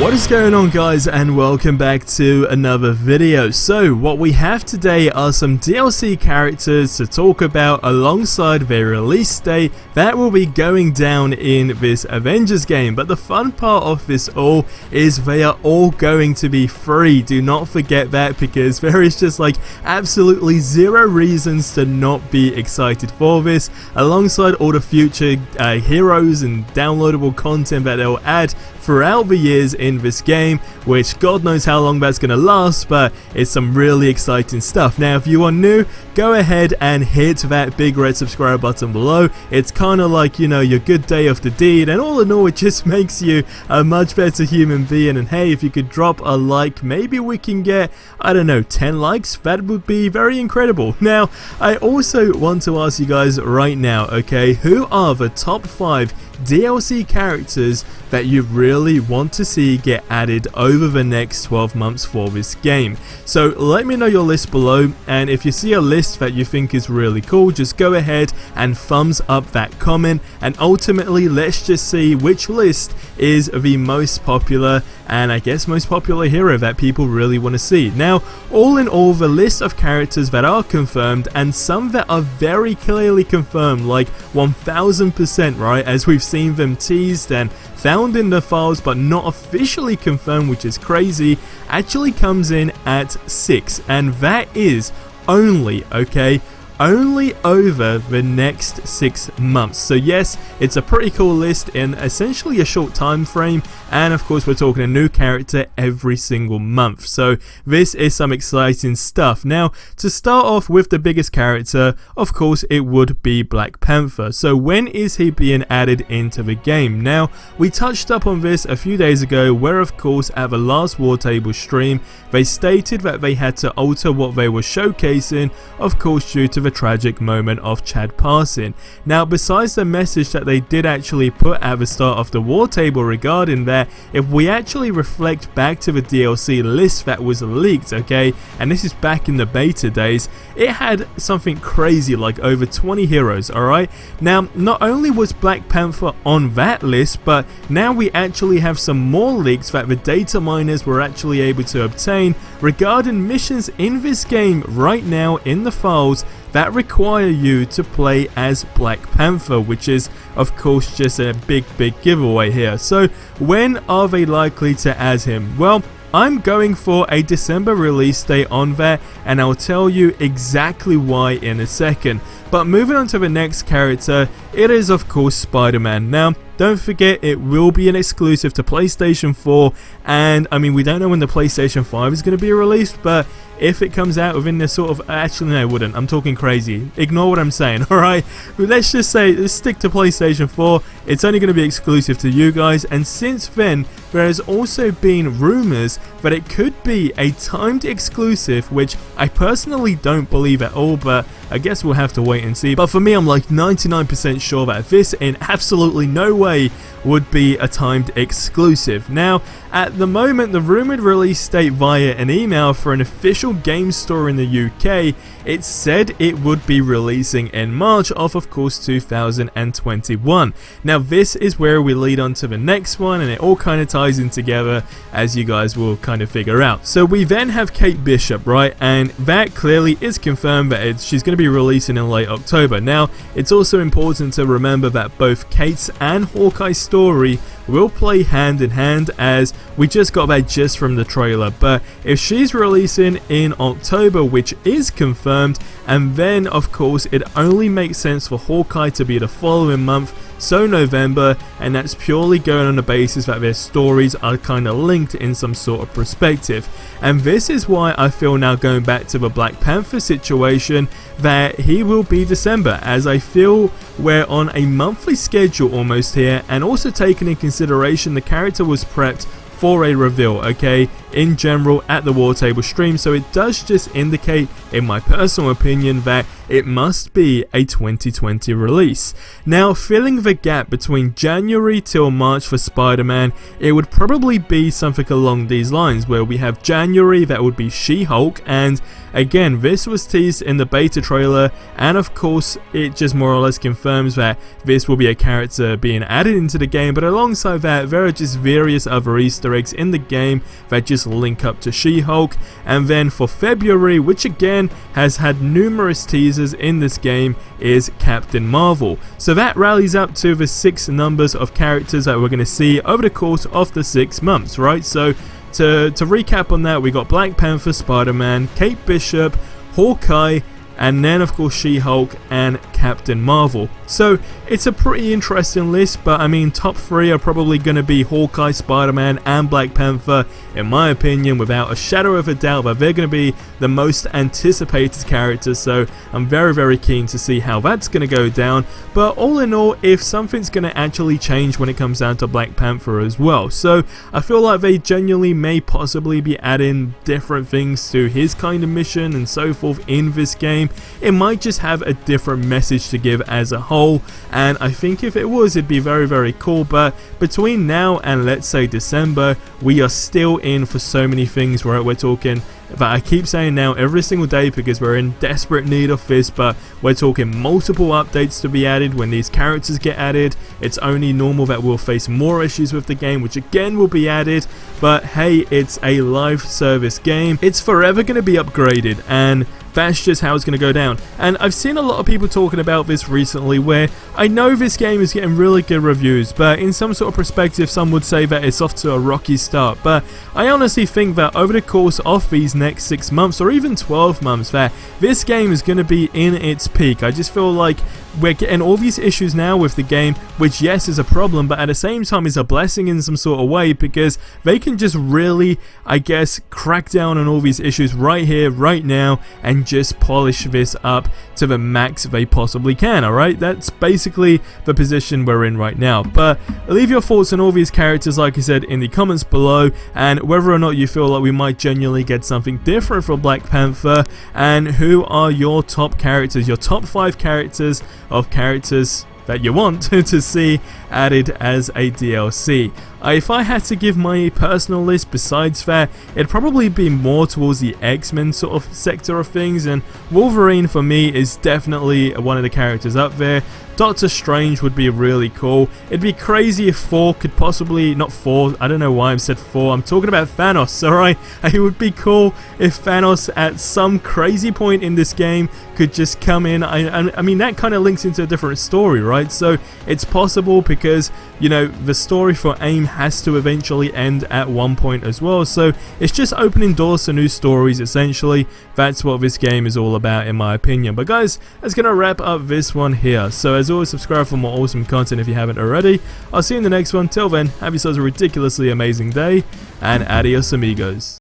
What is going on, guys, and welcome back to another video. So what we have today are some DLC characters to talk about alongside their release date that will be going down in this Avengers game. But the fun part of this all is they are all going to be free. Do not forget that, because there is just like absolutely zero reasons to not be excited for this, alongside all the future heroes and downloadable content that they'll add throughout the years in this game, which God knows how long that's going to last, but it's some really exciting stuff. Now, if you are new, go ahead and hit that big red subscribe button below. It's kind of like, you know, your good day of the deed, and all in all, it just makes you a much better human being. And hey, if you could drop a like, maybe we can get, I don't know, 10 likes, that would be very incredible. Now, I also want to ask you guys right now, okay, who are the top 5 DLC characters that you really want to see get added over the next 12 months for this game? So let me know your list below, and if you see a list that you think is really cool, just go ahead and thumbs up that comment, and ultimately let's just see which list is the most popular and I guess most popular hero that people really want to see. Now, all in all, the list of characters that are confirmed and some that are very clearly confirmed, like 1000%, right, as we've seen them teased and found in the files but not officially confirmed, which is crazy, actually comes in at 6, and that is only, okay, only over the next 6 months. So yes, it's a pretty cool list in essentially a short time frame, and of course we're talking a new character every single month, so this is some exciting stuff. Now, to start off with the biggest character, of course it would be Black Panther. So when is he being added into the game? Now, we touched up on this a few days ago, where of course at the last War Table stream they stated that they had to alter what they were showcasing, of course due to the tragic moment of Chad passing. Now, besides the message that they did actually put at the start of the War Table regarding that, if we actually reflect back to the DLC list that was leaked, okay, and this is back in the beta days, it had something crazy like over 20 heroes, alright? Now, not only was Black Panther on that list, but now we actually have some more leaks that the data miners were actually able to obtain regarding missions in this game right now in the files that require you to play as Black Panther, which is of course just a big giveaway here. So when are they likely to add him? Well, I'm going for a December release date on that, and I'll tell you exactly why in a second. But moving on to the next character, it is of course Spider-Man. Now, don't forget, it will be an exclusive to PlayStation 4, and I mean, we don't know when the PlayStation 5 is going to be released, but if it comes out within this sort of, actually no, it wouldn't, I'm talking crazy, ignore what I'm saying, alright? But let's just say, let's stick to PlayStation 4, it's only going to be exclusive to you guys, and since then, there has also been rumours that it could be a timed exclusive, which I personally don't believe at all, but I guess we'll have to wait and see. But for me, I'm like 99% sure that this in absolutely no way would be a timed exclusive. Now, at the moment, the rumoured release date via an email for an official game store in the UK, it said it would be releasing in March of course 2021. Now, this is where we lead on to the next one, and it all kind of ties in together, as you guys will kind of figure out. So we then have Kate Bishop, right, and that clearly is confirmed that she's going to be releasing in late October. Now, it's also important to remember that both Kate's and Hawkeye's story will play hand in hand, as we just got that gist from the trailer. But if she's releasing in October, which is confirmed, and then of course it only makes sense for Hawkeye to be the following month, so November, and that's purely going on the basis that their stories are kind of linked in some sort of perspective. And this is why I feel, now going back to the Black Panther situation, that he will be December, as I feel we're on a monthly schedule almost here, and also taking in consideration the character was prepped for a reveal, okay, in general at the War Table stream, so it does just indicate, in my personal opinion, that it must be a 2020 release. Now, filling the gap between January till March for Spider-Man, it would probably be something along these lines, where we have January, that would be She-Hulk, and again, this was teased in the beta trailer, and of course, it just more or less confirms that this will be a character being added into the game, but alongside that, there are just various other Easter eggs in the game that just link up to She-Hulk. And then for February, which again has had numerous teasers in this game, is Captain Marvel. So that rallies up to the 6 numbers of characters that we're going to see over the course of the 6 months, right? So to recap on that, we got Black Panther, Spider-Man, Kate Bishop, Hawkeye, and then of course She-Hulk and Captain Marvel. So it's a pretty interesting list, but I mean, top 3 are probably going to be Hawkeye, Spider-Man, and Black Panther, in my opinion, without a shadow of a doubt that they're going to be the most anticipated characters. So I'm very keen to see how that's going to go down. But all in all, if something's going to actually change when it comes down to Black Panther as well, so I feel like they genuinely may possibly be adding different things to his kind of mission and so forth in this game. It might just have a different message to give as a whole, and I think if it was, it'd be very cool. But between now and let's say December, we are still in for so many things, right? We're talking, but I keep saying now every single day because we're in desperate need of this, but we're talking multiple updates to be added. When these characters get added, it's only normal that we'll face more issues with the game, which again will be added. But hey, it's a live service game, it's forever going to be upgraded, and that's just how it's going to go down. And I've seen a lot of people talking about this recently, where I know this game is getting really good reviews, but in some sort of perspective, some would say that it's off to a rocky start. But I honestly think that over the course of these next 6 months, or even 12 months, that this game is going to be in its peak. I just feel like we're getting all these issues now with the game, which yes is a problem, but at the same time is a blessing in some sort of way, because they can just really, I guess, crack down on all these issues right here, right now, and just polish this up to the max they possibly can. Alright, that's basically the position we're in right now. But leave your thoughts on all these characters, like I said, in the comments below, and whether or not you feel like we might genuinely get something different for Black Panther, and who are your top characters, your top 5 characters of characters that you want to see added as a DLC. If I had to give my personal list besides that, it'd probably be more towards the X-Men sort of sector of things, and Wolverine for me is definitely one of the characters up there. Doctor Strange would be really cool. It'd be crazy if Thor could possibly, not Thor, I don't know why I said Thor, I'm talking about Thanos, alright? It would be cool if Thanos at some crazy point in this game could just come in. I mean, that kind of links into a different story, right? So it's possible because, you know, the story for AIM has to eventually end at one point as well. So it's just opening doors to new stories, essentially. That's what this game is all about, in my opinion. But guys, that's going to wrap up this one here. So as always, subscribe for more awesome content if you haven't already. I'll see you in the next one. Till then, have yourselves a ridiculously amazing day, and adios amigos.